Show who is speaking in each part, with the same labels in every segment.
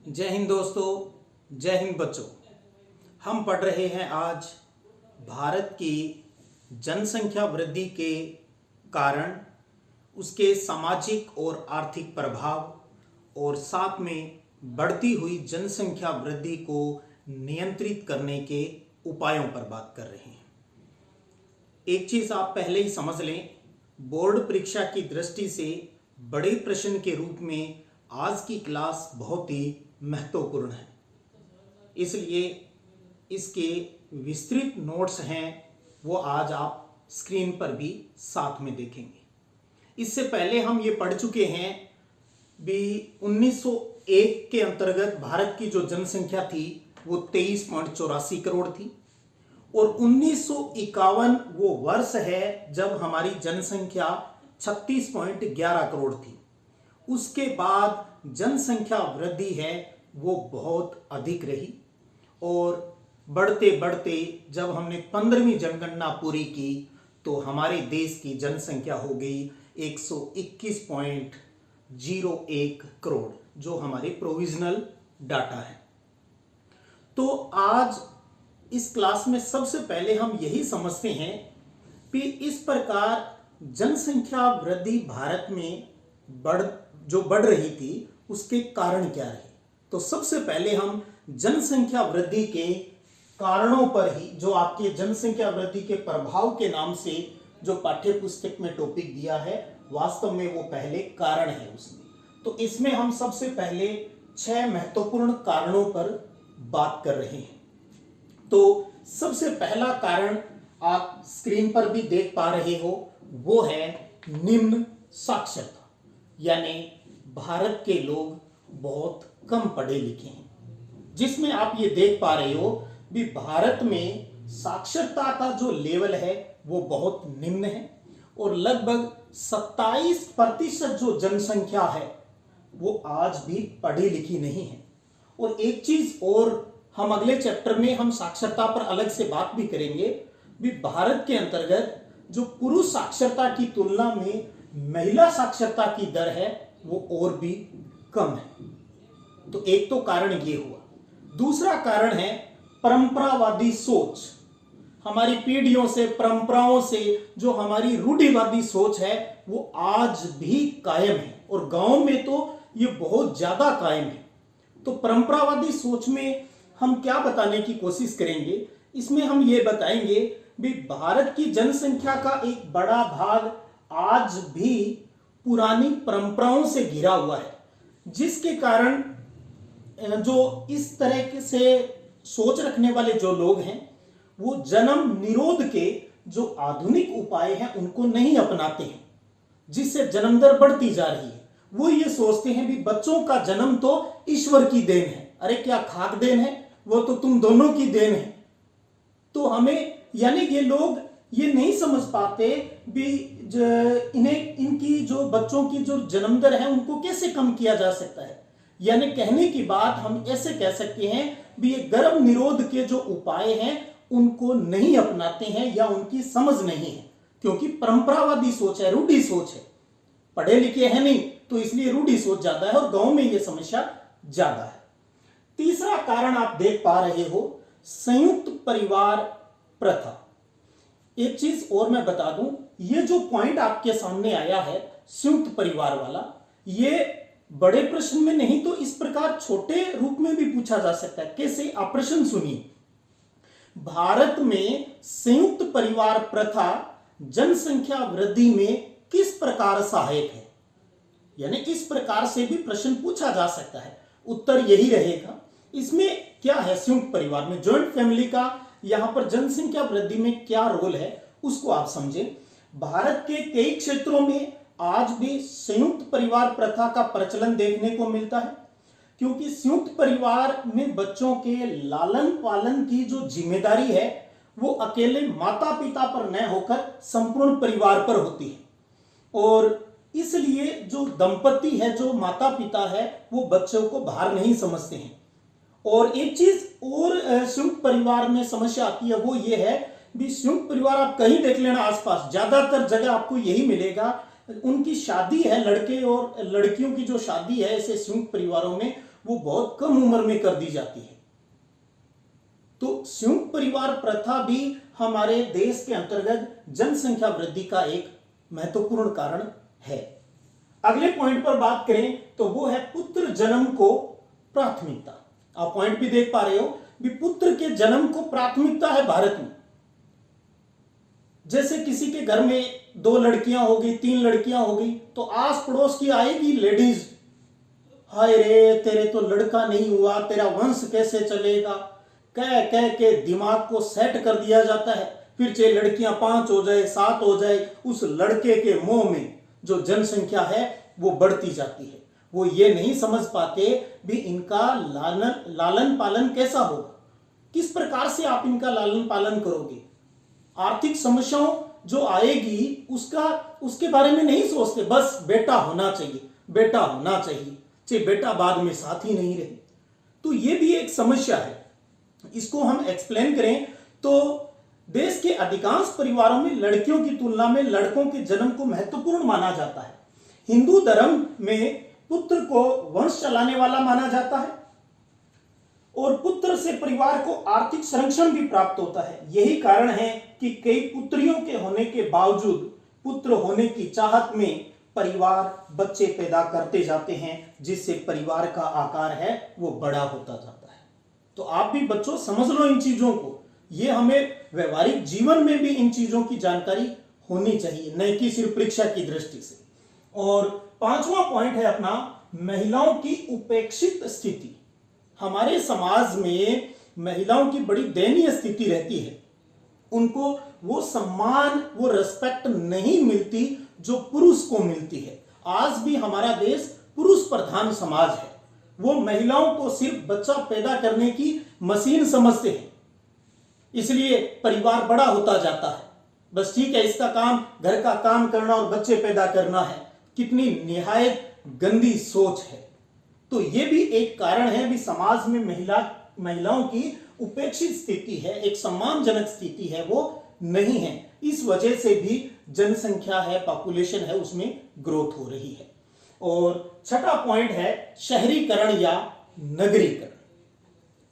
Speaker 1: जय हिंद दोस्तों, जय हिंद बच्चों। हम पढ़ रहे हैं आज भारत की जनसंख्या वृद्धि के कारण, उसके सामाजिक और आर्थिक प्रभाव और साथ में बढ़ती हुई जनसंख्या वृद्धि को नियंत्रित करने के उपायों पर बात कर रहे हैं। एक चीज़ आप पहले ही समझ लें, बोर्ड परीक्षा की दृष्टि से बड़े प्रश्न के रूप में आज की क्लास बहुत ही महत्वपूर्ण है, इसलिए इसके विस्तृत नोट्स हैं वो आज आप स्क्रीन पर भी साथ में देखेंगे। इससे पहले हम ये पढ़ चुके हैं भी 1901 के अंतर्गत भारत की जो जनसंख्या थी वो 23.84 करोड़ थी और 1951 वो वर्ष है जब हमारी जनसंख्या 36.11 करोड़ थी। उसके बाद जनसंख्या वृद्धि है वो बहुत अधिक रही और बढ़ते बढ़ते जब हमने 15वीं जनगणना पूरी की तो हमारे देश की जनसंख्या हो गई 121.01 करोड़, जो हमारे प्रोविजनल डाटा है। तो आज इस क्लास में सबसे पहले हम यही समझते हैं कि इस प्रकार जनसंख्या वृद्धि भारत में बढ़ रही थी उसके कारण क्या रहे। तो सबसे पहले हम जनसंख्या वृद्धि के कारणों पर ही, जो आपके जनसंख्या वृद्धि के प्रभाव के नाम से जो पाठ्य पुस्तक में टॉपिक दिया है, वास्तव में वो पहले कारण है उसमें। तो इसमें हम सबसे पहले 6 महत्वपूर्ण कारणों पर बात कर रहे हैं। तो सबसे पहला कारण आप स्क्रीन पर भी देख पा रहे हो, वो है निम्न साक्षरता, यानी भारत के लोग बहुत कम पढ़े लिखे हैं। जिसमें आप ये देख पा रहे हो भी भारत में साक्षरता का जो लेवल है वो बहुत निम्न है और लगभग 27% जो जनसंख्या है वो आज भी पढ़ी लिखी नहीं है। और एक चीज और, हम अगले चैप्टर में हम साक्षरता पर अलग से बात भी करेंगे भी भारत के अंतर्गत जो पुरुष साक्षरता की तुलना में महिला साक्षरता की दर है वो और भी कम है। तो एक तो कारण ये हुआ। दूसरा कारण है परंपरावादी सोच। हमारी पीढ़ियों से, परंपराओं से जो हमारी रूढ़िवादी सोच है वो आज भी कायम है और गांव में तो ये बहुत ज्यादा कायम है। तो परंपरावादी सोच में हम क्या बताने की कोशिश करेंगे, इसमें हम ये बताएंगे भी भारत की जनसंख्या का एक बड़ा भाग आज भी पुरानी परंपराओं से घिरा हुआ है, जिसके कारण जो इस तरह से सोच रखने वाले जो लोग हैं वो जन्म निरोध के जो आधुनिक उपाय हैं उनको नहीं अपनाते हैं, जिससे जन्म दर बढ़ती जा रही है। वो ये सोचते हैं भी बच्चों का जन्म तो ईश्वर की देन है, अरे क्या खाक देन है, वो तो तुम दोनों की देन है। तो हमें, यानी ये लोग ये नहीं समझ पाते भी इन्हें, इनकी जो बच्चों की जो जन्म दर है उनको कैसे कम किया जा सकता है। यानी कहने की बात हम ऐसे कह सकते हैं भी ये गर्भ निरोध के जो उपाय हैं उनको नहीं अपनाते हैं या उनकी समझ नहीं है, क्योंकि परंपरावादी सोच है, रूढ़ी सोच है, पढ़े लिखे हैं नहीं, तो इसलिए रूढ़ी सोच ज्यादा है और गांव में ये समस्या ज्यादा है। तीसरा कारण आप देख पा रहे हो, संयुक्त परिवार प्रथा। एक चीज और मैं बता दूं, ये जो पॉइंट आपके सामने आया है संयुक्त परिवार वाला, ये बड़े प्रश्न में नहीं तो इस प्रकार छोटे रूप में भी पूछा जा सकता है। कैसे, आप प्रश्न सुनिए। भारत में संयुक्त परिवार प्रथा जनसंख्या वृद्धि में किस प्रकार सहायक है, यानी इस प्रकार से भी प्रश्न पूछा जा सकता है। उत्तर यही रहेगा। इसमें क्या है, संयुक्त परिवार में, जॉइंट फैमिली का यहां पर जनसंख्या वृद्धि में क्या रोल है उसको आप समझें। भारत के कई क्षेत्रों में आज भी संयुक्त परिवार प्रथा का प्रचलन देखने को मिलता है, क्योंकि संयुक्त परिवार में बच्चों के लालन पालन की जो जिम्मेदारी है वो अकेले माता पिता पर न होकर संपूर्ण परिवार पर होती है और इसलिए जो दंपति है, जो माता पिता है, वो बच्चों को भार नहीं समझते हैं। और एक चीज और संयुक्त परिवार में समस्या आती है, वो ये है भी संयुक्त परिवार आप कहीं देख लेना आसपास, ज्यादातर जगह आपको यही मिलेगा, उनकी शादी है, लड़के और लड़कियों की जो शादी है ऐसे संयुक्त परिवारों में, वो बहुत कम उम्र में कर दी जाती है। तो संयुक्त परिवार प्रथा भी हमारे देश के अंतर्गत जनसंख्या वृद्धि का एक महत्वपूर्ण कारण है। अगले पॉइंट पर बात करें तो वो है पुत्र जन्म को प्राथमिकता। आप पॉइंट भी देख पा रहे हो भी पुत्र के जन्म को प्राथमिकता है भारत में। जैसे किसी के घर में 2 लड़कियां हो गई, 3 लड़कियां हो गई, तो आस पड़ोस की आएगी लेडीज, हाय रे तेरे तो लड़का नहीं हुआ, तेरा वंश कैसे चलेगा, कह कह के दिमाग को सेट कर दिया जाता है। फिर चाहे लड़कियां 5 हो जाए, 7 हो जाए, उस लड़के के मोह में जो जनसंख्या है वो बढ़ती जाती है। वो ये नहीं समझ पाते भी इनका लालन पालन कैसा होगा, किस प्रकार से आप इनका लालन पालन करोगे। आर्थिक समस्याओं जो आएगी उसके बारे में नहीं सोचते, बस बेटा होना चाहिए, बेटा होना चाहिए, चाहे बेटा बाद में साथ ही नहीं रहे। तो ये भी एक समस्या है। इसको हम एक्सप्लेन करें तो देश के अधिकांश परिवारों में लड़कियों की तुलना में लड़कों के जन्म को महत्वपूर्ण माना जाता है। हिंदू धर्म में पुत्र को वंश चलाने वाला माना जाता है और पुत्र से परिवार को आर्थिक संरक्षण भी प्राप्त होता है। यही कारण है कि कई पुत्रियों के होने के बावजूद पुत्र होने की चाहत में परिवार बच्चे पैदा करते जाते हैं, जिससे परिवार का आकार है वो बड़ा होता जाता है। तो आप भी बच्चों समझ लो इन चीजों को, ये हमें व्यवहारिक जीवन में भी इन चीजों की जानकारी होनी चाहिए, न कि सिर्फ परीक्षा की दृष्टि से। और 5वां पॉइंट है अपना, महिलाओं की उपेक्षित स्थिति। हमारे समाज में महिलाओं की बड़ी दयनीय स्थिति रहती है, उनको वो सम्मान, वो रिस्पेक्ट नहीं मिलती जो पुरुष को मिलती है। आज भी हमारा देश पुरुष प्रधान समाज है, वो महिलाओं को सिर्फ बच्चा पैदा करने की मशीन समझते हैं, इसलिए परिवार बड़ा होता जाता है। बस ठीक है, इसका काम घर का काम करना और बच्चे पैदा करना है। कितनी निहायत गंदी सोच है। तो ये भी एक कारण है भी समाज में महिलाओं की उपेक्षित स्थिति है, एक सम्मानजनक स्थिति है वो नहीं है। इस वजह से भी जनसंख्या है, पॉपुलेशन है, उसमें ग्रोथ हो रही है। और 6वां पॉइंट है शहरीकरण या नगरीकरण।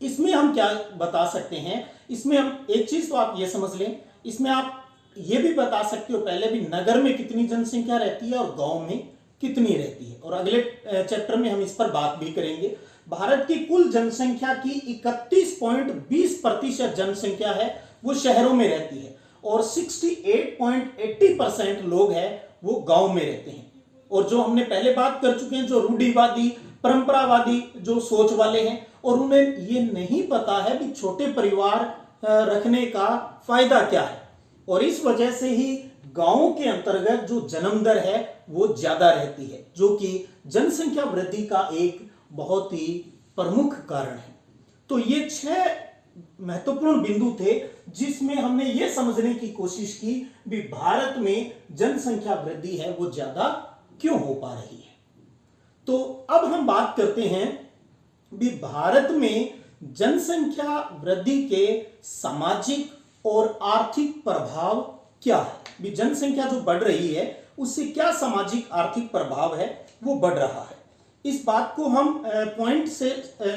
Speaker 1: इसमें हम क्या बता सकते हैं, इसमें हम एक चीज तो आप ये समझ लें, इसमें आप ये भी बता सकते हो पहले भी नगर में कितनी जनसंख्या रहती है और गांव में कितनी रहती है। और अगले चैप्टर में हम इस पर बात भी करेंगे। भारत की कुल जनसंख्या की 31.20% जनसंख्या है वो शहरों में रहती है और 68.80% लोग हैं वो गांव में रहते हैं। और जो हमने पहले बात कर चुके हैं, जो रूढ़िवादी परंपरावादी जो सोच वाले हैं, और उन्हें ये नहीं पता है कि छोटे परिवार रखने का फायदा क्या है। और इस वजह से ही गांवों के अंतर्गत जो जन्म दर है वो ज्यादा रहती है, जो कि जनसंख्या वृद्धि का एक बहुत ही प्रमुख कारण है। तो ये 6 महत्वपूर्ण बिंदु थे जिसमें हमने ये समझने की कोशिश की भी भारत में जनसंख्या वृद्धि है वो ज्यादा क्यों हो पा रही है। तो अब हम बात करते हैं भी भारत में जनसंख्या वृद्धि के सामाजिक और आर्थिक प्रभाव क्या है। भी जनसंख्या जो बढ़ रही है उससे क्या सामाजिक आर्थिक प्रभाव है वो बढ़ रहा है। इस बात को हम पॉइंट से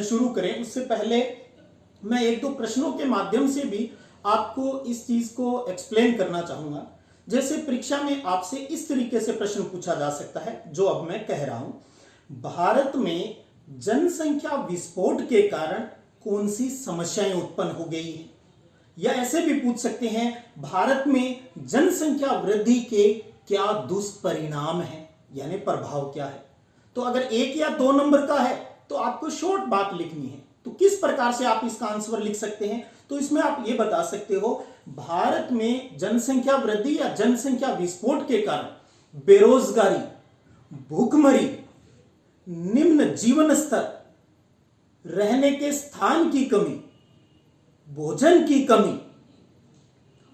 Speaker 1: शुरू करें उससे पहले मैं 1-2 प्रश्नों के माध्यम से भी आपको इस चीज को एक्सप्लेन करना चाहूंगा। जैसे परीक्षा में आपसे इस तरीके से प्रश्न पूछा जा सकता है जो अब मैं कह रहा हूं, भारत में जनसंख्या विस्फोट के कारण कौन सी समस्याएं उत्पन्न हो गई है। या ऐसे भी पूछ सकते हैं भारत में जनसंख्या वृद्धि के क्या दुष्परिणाम हैं, यानी प्रभाव क्या है। तो अगर 1 या 2 नंबर का है तो आपको शॉर्ट बात लिखनी है, तो किस प्रकार से आप इसका आंसर लिख सकते हैं। तो इसमें आप ये बता सकते हो भारत में जनसंख्या वृद्धि या जनसंख्या विस्फोट के कारण बेरोजगारी, भूखमरी, निम्न जीवन स्तर, रहने के स्थान की कमी, भोजन की कमी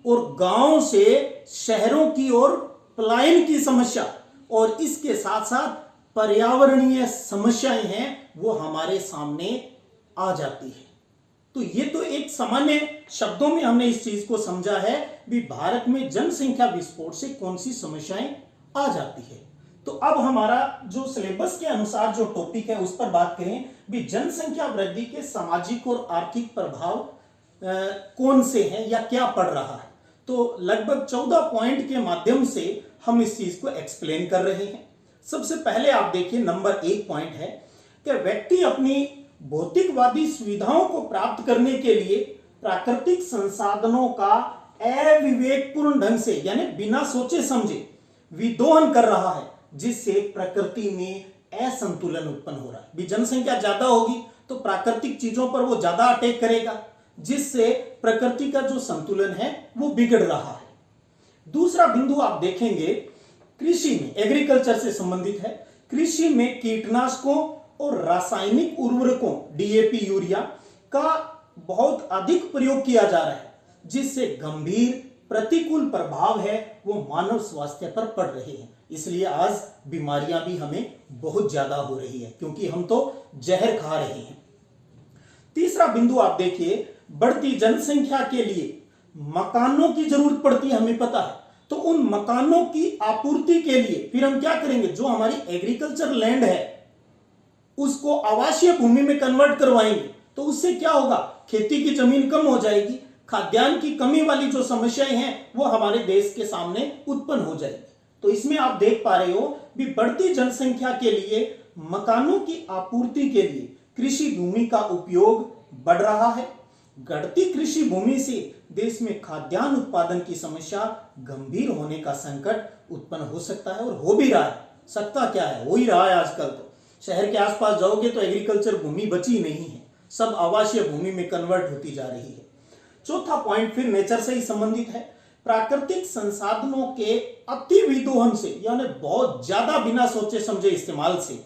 Speaker 1: और गांव से शहरों की ओर पलायन की समस्या और इसके साथ साथ पर्यावरणीय समस्याएं हैं वो हमारे सामने आ जाती है। तो ये तो एक सामान्य शब्दों में हमने इस चीज को समझा है भी भारत में जनसंख्या विस्फोट से कौन सी समस्याएं आ जाती है। तो अब हमारा जो सिलेबस के अनुसार जो टॉपिक है उस पर बात करें भी जनसंख्या वृद्धि के सामाजिक और आर्थिक प्रभाव कौन से हैं या क्या पड़ रहा है। तो लगभग 14 पॉइंट के माध्यम से हम इस चीज को एक्सप्लेन कर रहे हैं। सबसे पहले आप देखिए नंबर 1 पॉइंट है कि व्यक्ति अपनी भौतिकवादी सुविधाओं को प्राप्त करने के लिए प्राकृतिक संसाधनों का अविवेकपूर्ण ढंग से यानी बिना सोचे समझे विदोहन कर रहा है, जिससे प्रकृति में असंतुलन उत्पन्न हो रहा है। भी जनसंख्या ज्यादा होगी तो प्राकृतिक चीजों पर वो ज्यादा अटैक करेगा, जिससे प्रकृति का जो संतुलन है वो बिगड़ रहा है। दूसरा बिंदु आप देखेंगे कृषि में, एग्रीकल्चर से संबंधित है। कृषि में कीटनाशकों और रासायनिक उर्वरकों डीएपी यूरिया का बहुत अधिक प्रयोग किया जा रहा है, जिससे गंभीर प्रतिकूल प्रभाव है वो मानव स्वास्थ्य पर पड़ रहे हैं। इसलिए आज बीमारियां भी हमें बहुत ज्यादा हो रही है, क्योंकि हम तो जहर खा रहे हैं। तीसरा बिंदु आप देखिए, बढ़ती जनसंख्या के लिए मकानों की जरूरत पड़ती है, हमें पता है। तो उन मकानों की आपूर्ति के लिए फिर हम क्या करेंगे, जो हमारी एग्रीकल्चर लैंड है उसको आवासीय भूमि में कन्वर्ट करवाएंगे। तो उससे क्या होगा, खेती की जमीन कम हो जाएगी, खाद्यान्न की कमी वाली जो समस्याएं हैं वो हमारे देश के सामने उत्पन्न हो जाएगी। तो इसमें आप देख पा रहे हो भी बढ़ती जनसंख्या के लिए मकानों की आपूर्ति के लिए कृषि भूमि का उपयोग बढ़ रहा है। घटती कृषि भूमि से देश में खाद्यान्न उत्पादन की समस्या गंभीर होने का संकट उत्पन्न हो सकता है, और हो भी रहा है। सकता क्या है, हो ही रहा है। आजकल तो शहर के आसपास जाओगे तो एग्रीकल्चर भूमि बची नहीं है, सब आवासीय भूमि में कन्वर्ट होती जा रही है। चौथा पॉइंट फिर नेचर से ही संबंधित है। प्राकृतिक संसाधनों के अति विदोहन से यानी बहुत ज्यादा बिना सोचे समझे इस्तेमाल से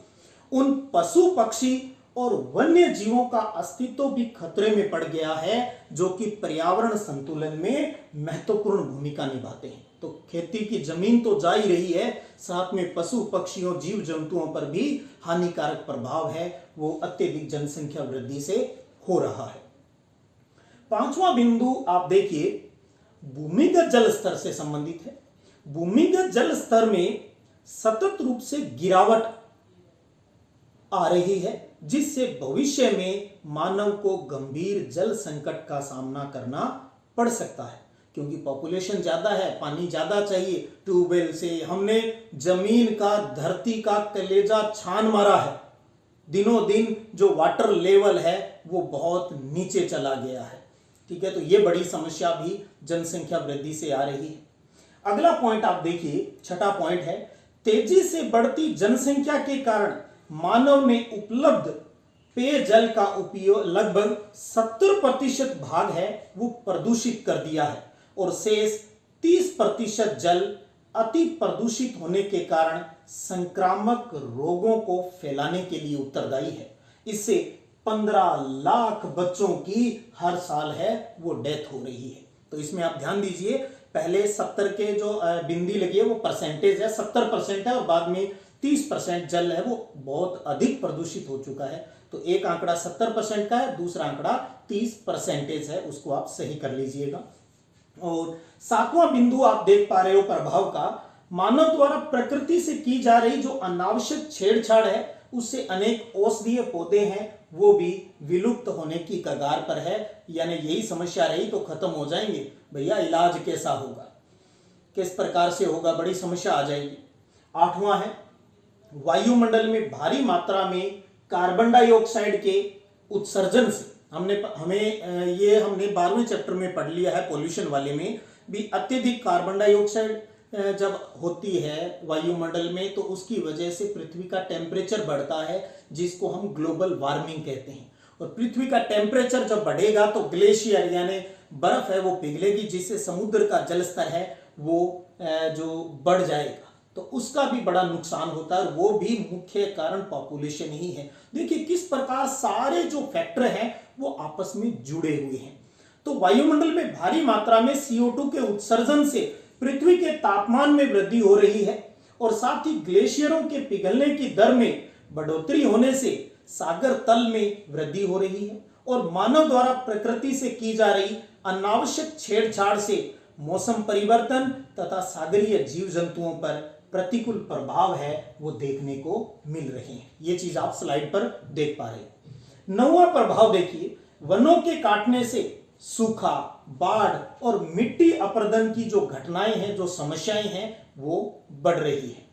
Speaker 1: उन पशु पक्षी और वन्य जीवों का अस्तित्व भी खतरे में पड़ गया है, जो कि पर्यावरण संतुलन में महत्वपूर्ण भूमिका निभाते हैं। तो खेती की जमीन तो जा ही रही है, साथ में पशु पक्षियों जीव जंतुओं पर भी हानिकारक प्रभाव है वो अत्यधिक जनसंख्या वृद्धि से हो रहा है। पांचवा बिंदु आप देखिए, भूमिगत जल स्तर से संबंधित है। भूमिगत जल स्तर में सतत रूप से गिरावट आ रही है, जिससे भविष्य में मानव को गंभीर जल संकट का सामना करना पड़ सकता है, क्योंकि पॉपुलेशन ज्यादा है, पानी ज्यादा चाहिए। ट्यूबवेल से हमने जमीन का, धरती का कलेजा छान मारा है। दिनों दिन जो वाटर लेवल है वो बहुत नीचे चला गया है। ठीक है, तो ये बड़ी समस्या भी जनसंख्या वृद्धि से आ रही है। अगला पॉइंट आप देखिए, छठा पॉइंट है, तेजी से बढ़ती जनसंख्या के कारण मानव ने उपलब्ध पेयजल का उपयोग लगभग 70% भाग है वो प्रदूषित कर दिया है, और शेष 30% जल अति प्रदूषित होने के कारण संक्रामक रोगों को फैलाने के लिए उत्तरदायी है। इससे 15 लाख बच्चों की हर साल है वो डेथ हो रही है। तो इसमें आप ध्यान दीजिए, पहले 70 के जो बिंदी लगी है वो परसेंटेज है, 70% है, और बाद में 30% जल है वो बहुत अधिक प्रदूषित हो चुका है। तो एक आंकड़ा 70% का है, दूसरा आंकड़ा 30% है, उसको आप सही कर लीजिएगा। और सातवां बिंदु आप देख पा रहे हो प्रभाव का, मानव द्वारा प्रकृति से की जा रही जो अनावश्यक छेड़छाड़ है उससे अनेक औषधीय पौधे हैं वो भी विलुप्त होने की कगार पर है। यानी यही समस्या रही तो खत्म हो जाएंगे, भैया इलाज कैसा होगा, किस प्रकार से होगा, बड़ी समस्या आ जाएगी। आठवां है, वायुमंडल में भारी मात्रा में कार्बन डाइऑक्साइड के उत्सर्जन से हमने 12वें चैप्टर में पढ़ लिया है, पॉल्यूशन वाले में भी। अत्यधिक कार्बन डाइऑक्साइड जब होती है वायुमंडल में तो उसकी वजह से पृथ्वी का टेम्परेचर बढ़ता है, जिसको हम ग्लोबल वार्मिंग कहते हैं। और पृथ्वी का टेम्परेचर जब बढ़ेगा तो ग्लेशियर यानी बर्फ है वो पिघलेगी, जिससे समुद्र का जल स्तर है वो जो बढ़ जाएगा, तो उसका भी बड़ा नुकसान होता है। वो भी मुख्य कारण पॉपुलेशन ही है। देखिए किस प्रकार सारे जो फैक्टर हैं वो आपस में जुड़े हुए हैं। तो वायुमंडल में भारी मात्रा में CO2 के उत्सर्जन से पृथ्वी के तापमान में वृद्धि हो रही है, और साथ ही ग्लेशियरों के पिघलने की दर में बढ़ोतरी होने से सागर तल में वृद्धि हो रही है, और मानव द्वारा प्रकृति से की जा रही अनावश्यक छेड़छाड़ से मौसम परिवर्तन तथा सागरीय जीव जंतुओं पर प्रतिकूल प्रभाव है वो देखने को मिल रहे हैं। ये चीज आप स्लाइड पर देख पा रहे हैं। 9वां प्रभाव देखिए, वनों के काटने से सूखा, बाढ़ और मिट्टी अपरदन की जो घटनाएं हैं, जो समस्याएं हैं, वो बढ़ रही है।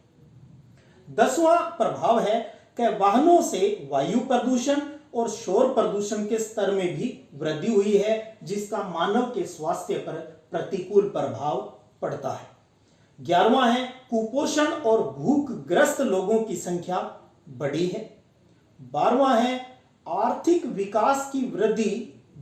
Speaker 1: 10वां प्रभाव है कि वाहनों से वायु प्रदूषण और शोर प्रदूषण के स्तर में भी वृद्धि हुई है, जिसका मानव के स्वास्थ्य पर प्रतिकूल प्रभाव पड़ता है। 11वां है, कुपोषण और भूखग्रस्त लोगों की संख्या बढ़ी है। 12वां है, आर्थिक विकास की वृद्धि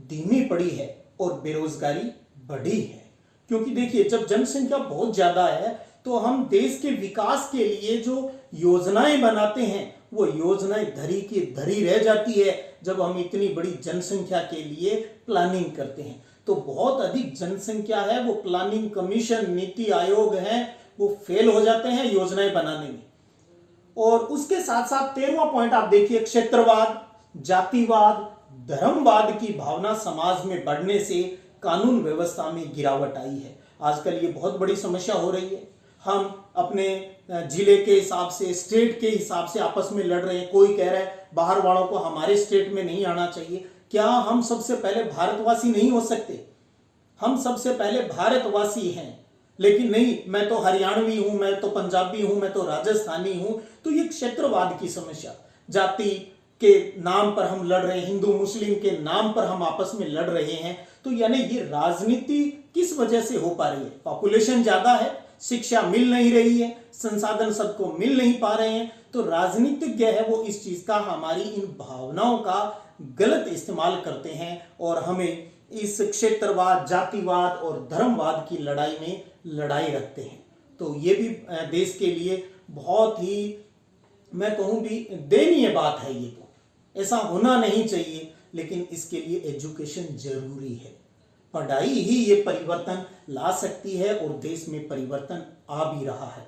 Speaker 1: धीमी पड़ी है और बेरोजगारी बढ़ी है। क्योंकि देखिए, जब जनसंख्या बहुत ज्यादा है तो हम देश के विकास के लिए जो योजनाएं बनाते हैं वो योजनाएं धरी की धरी रह जाती है जब हम इतनी बड़ी जनसंख्या के लिए प्लानिंग करते हैं। तो बहुत अधिक जनसंख्या है, वो प्लानिंग कमीशन, नीति आयोग है, वो फेल हो जाते हैं योजनाएं बनाने में। और उसके साथ साथ 13वां पॉइंट आप देखिए, क्षेत्रवाद, जातिवाद, धर्मवाद की भावना समाज में बढ़ने से कानून व्यवस्था में गिरावट आई है। आजकल ये बहुत बड़ी समस्या हो रही है। हम अपने जिले के हिसाब से, स्टेट के हिसाब से आपस में लड़ रहे हैं। कोई कह रहा है बाहर वालों को हमारे स्टेट में नहीं आना चाहिए। क्या हम सबसे पहले भारतवासी नहीं हो सकते? हम सबसे पहले भारतवासी हैं, लेकिन नहीं, मैं तो हरियाणवी हूं, मैं तो पंजाबी हूं, मैं तो राजस्थानी हूं। तो ये क्षेत्रवाद की समस्या, जाति के नाम पर हम लड़ रहे हैं, हिंदू मुस्लिम के नाम पर हम आपस में लड़ रहे हैं। तो यानी ये राजनीति किस वजह से हो पा रही है? पॉपुलेशन ज्यादा है, शिक्षा मिल नहीं रही है, संसाधन सबको मिल नहीं पा रहे हैं। तो राजनीतिज्ञ है वो इस चीज का, हमारी इन भावनाओं का गलत इस्तेमाल करते हैं और हमें इस क्षेत्रवाद, जातिवाद और धर्मवाद की लड़ाई में लड़ाई रखते हैं। तो ये भी देश के लिए बहुत ही, मैं कहूं भी, दयनीय बात है। ये तो ऐसा होना नहीं चाहिए, लेकिन इसके लिए एजुकेशन जरूरी है। पढ़ाई ही ये परिवर्तन ला सकती है और देश में परिवर्तन आ भी रहा है।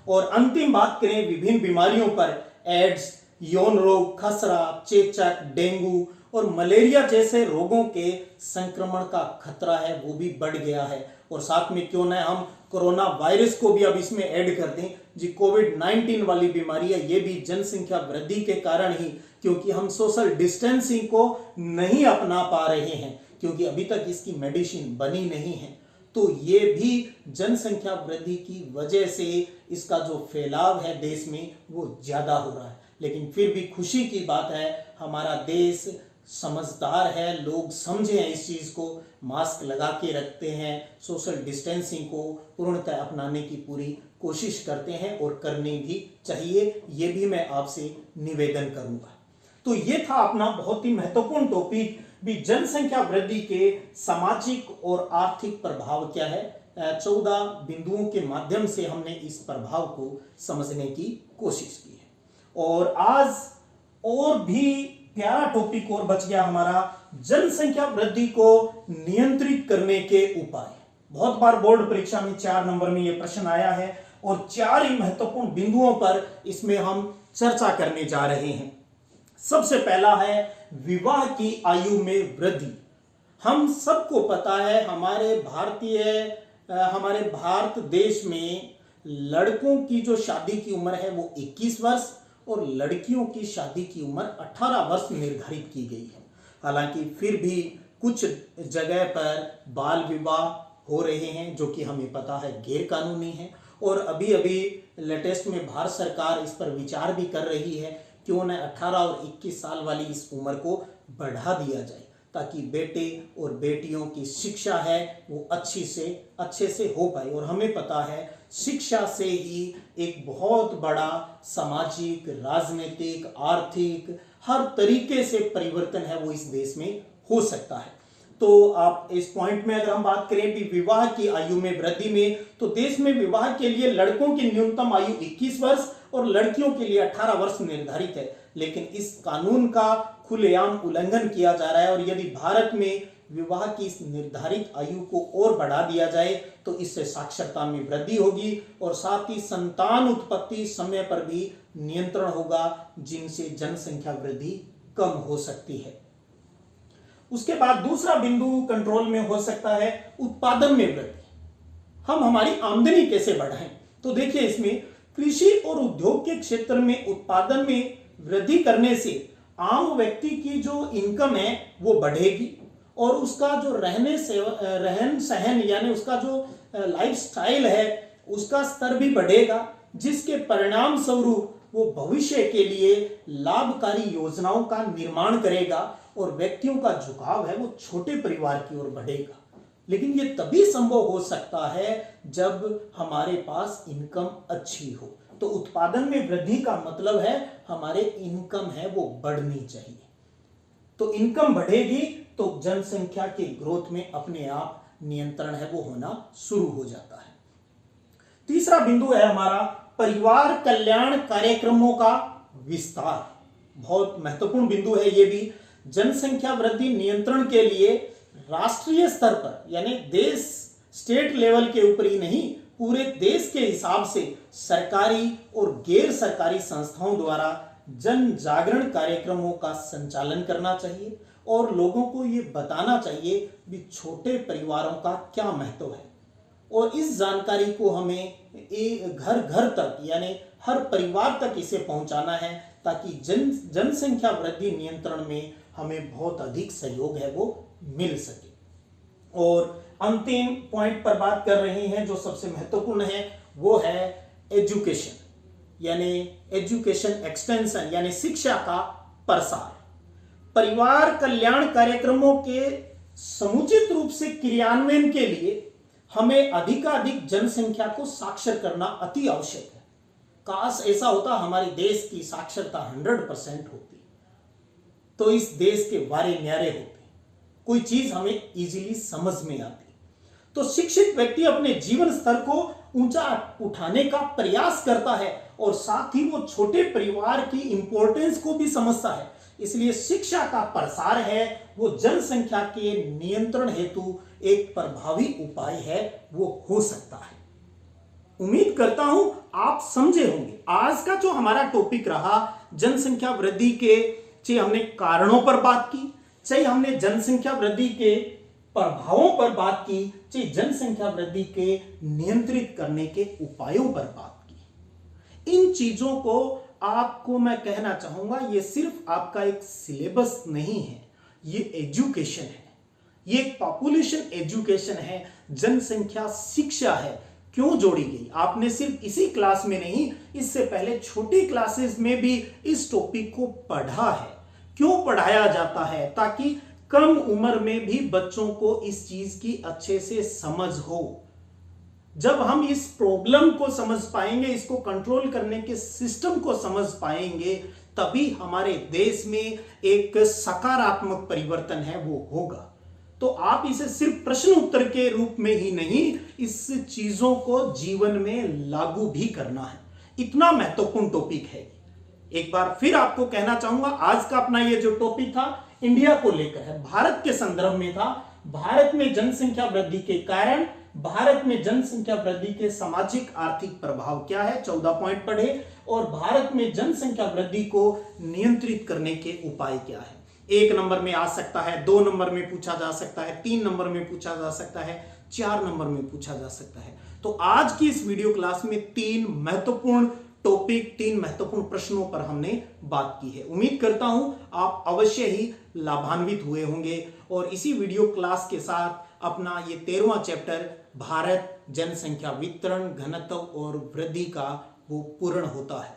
Speaker 1: और अंतिम बात करें विभिन्न बीमारियों पर, एड्स, यौन रोग, खसरा, चेचक, डेंगू और मलेरिया जैसे रोगों के संक्रमण का खतरा है वो भी बढ़ गया है। और साथ में क्यों ना हम कोरोना वायरस को भी अब इसमें ऐड कर दें जी। कोविड-19 वाली बीमारी है, ये भी जनसंख्या वृद्धि के कारण ही, क्योंकि हम सोशल डिस्टेंसिंग को नहीं अपना पा रहे हैं, क्योंकि अभी तक इसकी मेडिसिन बनी नहीं है। तो ये भी जनसंख्या वृद्धि की वजह से इसका जो फैलाव है देश में वो ज्यादा हो रहा है। लेकिन फिर भी खुशी की बात है, हमारा देश समझदार है, लोग समझे हैं इस चीज को, मास्क लगा के रखते हैं, सोशल डिस्टेंसिंग को पूर्णतः अपनाने की पूरी कोशिश करते हैं और करनी भी चाहिए। ये भी मैं आपसे निवेदन करूंगा। तो ये था अपना बहुत ही महत्वपूर्ण टॉपिक भी, जनसंख्या वृद्धि के सामाजिक और आर्थिक प्रभाव क्या है। 14 बिंदुओं के माध्यम से हमने इस प्रभाव को समझने की कोशिश की है। और आज और भी प्यारा टॉपिक और बच गया हमारा, जनसंख्या वृद्धि को नियंत्रित करने के उपाय। बहुत बार बोर्ड परीक्षा में 4 नंबर में यह प्रश्न आया है और 4 ही महत्वपूर्ण बिंदुओं पर इसमें हम चर्चा करने जा रहे हैं। सबसे पहला है विवाह की आयु में वृद्धि। हम सबको पता है हमारे भारत देश में लड़कों की जो शादी की उम्र है वो 21 वर्ष और लड़कियों की शादी की उम्र 18 वर्ष निर्धारित की गई है। हालांकि फिर भी कुछ जगह पर बाल विवाह हो रहे हैं जो कि हमें पता है गैर कानूनी है। और अभी अभी लेटेस्ट में भारत सरकार इस पर विचार भी कर रही है, क्यों न 18 और 21 साल वाली इस उम्र को बढ़ा दिया जाए, ताकि बेटे और बेटियों की शिक्षा है वो अच्छे से हो पाए। और हमें पता है शिक्षा से ही एक बहुत बड़ा सामाजिक, राजनीतिक, आर्थिक हर तरीके से परिवर्तन है वो इस देश में हो सकता है। तो आप इस पॉइंट में अगर हम बात करें भी विवाह की आयु में वृद्धि में, तो देश में विवाह के लिए लड़कों की न्यूनतम आयु 21 वर्ष और लड़कियों के लिए 18 वर्ष निर्धारित है। लेकिन इस कानून का खुलेआम उल्लंघन किया जा रहा है। और यदि भारत में विवाह की इस निर्धारित आयु को और बढ़ा दिया जाए तो इससे साक्षरता में वृद्धि होगी और साथ ही संतान उत्पत्ति समय पर भी नियंत्रण होगा, जिनसे जनसंख्या वृद्धि कम हो सकती है। उसके बाद दूसरा बिंदु कंट्रोल में हो सकता है उत्पादन में वृद्धि। हम हमारी आमदनी कैसे बढ़ाएं? तो देखिए इसमें कृषि और उद्योग के क्षेत्र में उत्पादन में वृद्धि करने से आम व्यक्ति की जो इनकम है वो बढ़ेगी और उसका जो रहन सहन यानी उसका जो लाइफ स्टाइल है उसका स्तर भी बढ़ेगा, जिसके परिणाम स्वरूप वो भविष्य के लिए लाभकारी योजनाओं का निर्माण करेगा और व्यक्तियों का झुकाव है वो छोटे परिवार की ओर बढ़ेगा। लेकिन ये तभी संभव हो सकता है जब हमारे पास इनकम अच्छी हो। तो उत्पादन में वृद्धि का मतलब है हमारे इनकम है वो बढ़नी चाहिए। तो इनकम बढ़ेगी तो जनसंख्या के ग्रोथ में अपने आप नियंत्रण है वो होना शुरू हो जाता है। तीसरा बिंदु है हमारा परिवार कल्याण कार्यक्रमों का विस्तार। बहुत महत्वपूर्ण बिंदु है ये भी। जनसंख्या वृद्धि नियंत्रण के लिए राष्ट्रीय स्तर पर यानी देश स्टेट लेवल के ऊपर ही नहीं पूरे देश के हिसाब से सरकारी और गैर सरकारी संस्थाओं द्वारा जन जागरण कार्यक्रमों का संचालन करना चाहिए और लोगों को ये बताना चाहिए कि छोटे परिवारों का क्या महत्व है और इस जानकारी को हमें घर घर तक यानी हर परिवार तक इसे पहुंचाना है ताकि जनसंख्या वृद्धि नियंत्रण में हमें बहुत अधिक सहयोग है वो मिल सके। और अंतिम पॉइंट पर बात कर रहे हैं जो सबसे महत्वपूर्ण है वो है एजुकेशन यानी एजुकेशन एक्सटेंशन यानी शिक्षा का प्रसार। परिवार कल्याण कार्यक्रमों के समुचित रूप से क्रियान्वयन के लिए हमें अधिकाधिक जनसंख्या को साक्षर करना अति आवश्यक है। काश ऐसा होता हमारे देश की साक्षरता 100% होती तो इस देश के वारे न्यारे होते, कोई चीज हमें इजीली समझ में आती। तो शिक्षित व्यक्ति अपने जीवन स्तर को ऊंचा उठाने का प्रयास करता है और साथ ही वो छोटे परिवार की इंपॉर्टेंस को भी समझता है। इसलिए शिक्षा का प्रसार है वो जनसंख्या के नियंत्रण हेतु एक प्रभावी उपाय है वो हो सकता है। उम्मीद करता हूं आप समझे होंगे। आज का जो हमारा टॉपिक रहा जनसंख्या वृद्धि के, चाहे हमने कारणों पर बात की, चाहे हमने जनसंख्या वृद्धि के प्रभावों पर बात की, चाहे जनसंख्या वृद्धि के नियंत्रित करने के उपायों पर बात की। इन चीजों को आपको मैं कहना चाहूंगा ये सिर्फ आपका एक सिलेबस नहीं है, ये एजुकेशन है, ये एक पॉपुलेशन एजुकेशन है, जनसंख्या शिक्षा है। क्यों जोड़ी गई? आपने सिर्फ इसी क्लास में नहीं, इससे पहले छोटी क्लासेस में भी इस टॉपिक को पढ़ा है। क्यों पढ़ाया जाता है? ताकि कम उम्र में भी बच्चों को इस चीज की अच्छे से समझ हो। जब हम इस प्रॉब्लम को समझ पाएंगे, इसको कंट्रोल करने के सिस्टम को समझ पाएंगे, तभी हमारे देश में एक सकारात्मक परिवर्तन है वो होगा। तो आप इसे सिर्फ प्रश्न उत्तर के रूप में ही नहीं, इस चीजों को जीवन में लागू भी करना है। इतना महत्वपूर्ण टॉपिक है। एक बार फिर आपको कहना चाहूंगा, आज का अपना ये जो टॉपिक था इंडिया को लेकर है, भारत के संदर्भ में था। भारत में जनसंख्या वृद्धि के कारण, भारत में जनसंख्या वृद्धि के सामाजिक आर्थिक प्रभाव क्या है, 14 पॉइंट पढ़े, और भारत में जनसंख्या वृद्धि को नियंत्रित करने के उपाय क्या है। 1 नंबर में आ सकता है, 2 नंबर में पूछा जा सकता है, 3 नंबर में पूछा जा सकता है, 4 नंबर में पूछा जा सकता है। तो आज की इस वीडियो क्लास में 3 महत्वपूर्ण टॉपिक, 3 महत्वपूर्ण प्रश्नों पर हमने बात की है। उम्मीद करता हूं आप अवश्य ही लाभान्वित हुए होंगे और इसी वीडियो क्लास के साथ अपना ये 13वां चैप्टर भारत जनसंख्या वितरण, घनत्व और वृद्धि का वो पूर्ण होता है।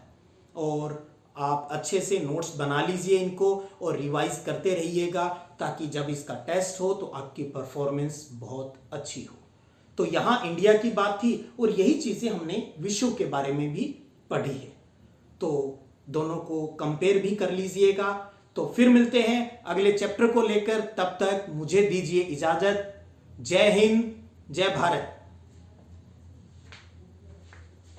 Speaker 1: और आप अच्छे से नोट्स बना लीजिए इनको और रिवाइज करते रहिएगा ताकि जब इसका टेस्ट हो तो आपकी परफॉर्मेंस बहुत अच्छी हो। तो यहाँ इंडिया की बात थी और यही चीजें हमने विश्व के बारे में भी पढ़ी है, तो दोनों को कंपेयर भी कर लीजिएगा। तो फिर मिलते हैं अगले चैप्टर को लेकर, तब तक मुझे दीजिए इजाजत। जय हिंद, जय भारत।